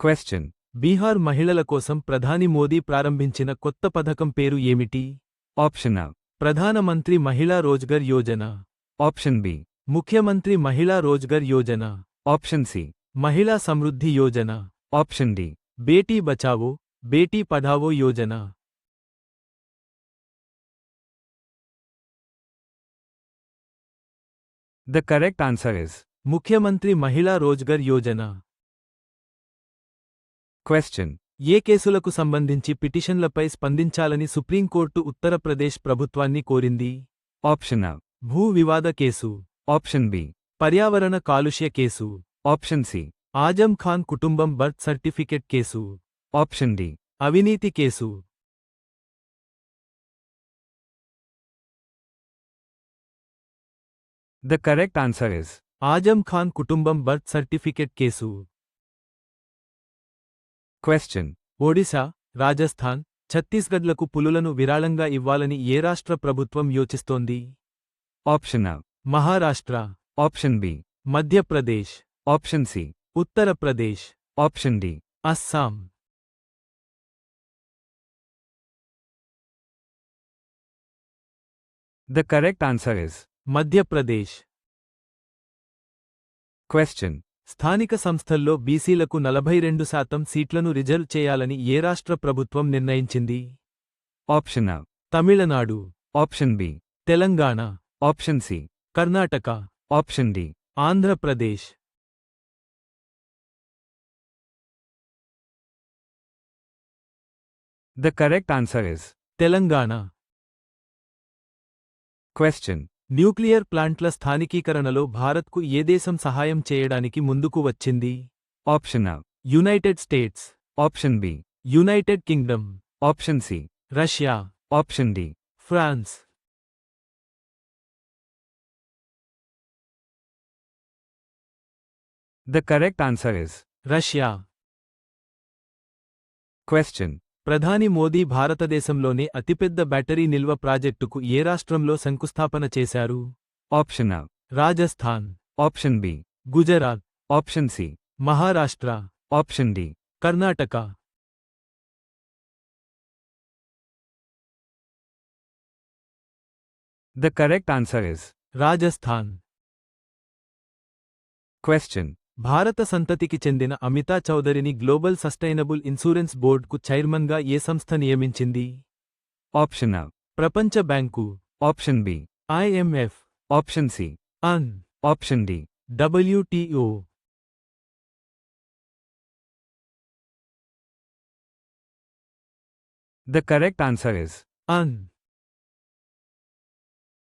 Question. Bihar మహిళల కోసం ప్రధాని మోదీ ప్రారంభించిన కొత్త పథకం పేరు ఏమిటి? Option A. ప్రధానమంత్రి మహిళా రోజ్గర్ యోజన. Option B. ముఖ్యమంత్రి మహిళా Rozgar Yojana. Option C. Mahila Samriddhi Yojana. Option D. Beti Bachao, Beti Padhao Yojana. The correct answer is ముఖ్యమంత్రి మహిళా రోజ్గర్ యోజన. క్వశ్చన్. ఏ కేసులకు సంబంధించి పిటిషన్లపై స్పందించాలని సుప్రీంకోర్టు ఉత్తరప్రదేశ్ ప్రభుత్వాన్ని కోరింది? Option A. భూ వివాద కేసు. Option B. పర్యావరణ కాలుష్య case. Option C. Azam Khan కుటుంబం birth certificate case. Option D. అవినీతి case. The correct answer is Azam Khan కుటుంబం birth certificate case. Question. Odisha, Rajasthan, ఛత్తీస్గఢ్లకు పులులను విరాళంగా ఇవ్వాలని ఏ రాష్ట్ర ప్రభుత్వం యోచిస్తోంది? Option A. Maharashtra. Option B. Madhya Pradesh. Option C. Uttar Pradesh. Option D. Assam. The correct answer is Madhya Pradesh. Question. స్థానిక సంస్థల్లో బీసీలకు 42% సీట్లను రిజర్వ్ చేయాలని ఏ రాష్ట్ర ప్రభుత్వం నిర్ణయించింది? Option A. Tamil Nadu. Option B. Telangana. Option C. Karnataka. Option D. Andhra Pradesh. The correct answer is Telangana. Question. Nuclear ప్లాంట్ల స్థానికీకరణలో భారత్కు ఏ దేశం సహాయం చేయడానికి ముందుకు వచ్చింది? Option A. United states. Option B. United kingdom. Option C. Russia. Option D. France. The correct answer is Russia. Question. ప్రధాని మోదీ భారతదేశంలోనే అతిపెద్ద బ్యాటరీ నిల్వ ప్రాజెక్టుకు ఏ రాష్ట్రంలో శంకుస్థాపన చేశారు? Option A. Rajasthan. Option B. Gujarat. Option C. Maharashtra. Option D. Karnataka. The correct answer is Rajasthan. Question. భారత సంతతికి చెందిన అమితా చౌదరిని గ్లోబల్ సస్టైనబుల్ ఇన్సూరెన్స్ బోర్డ్కు చైర్మన్గా ఏ సంస్థ నియమించింది? Option A. ప్రపంచ bank. Option B. IMF. Option C. An. Option D. WTO. The correct answer is an.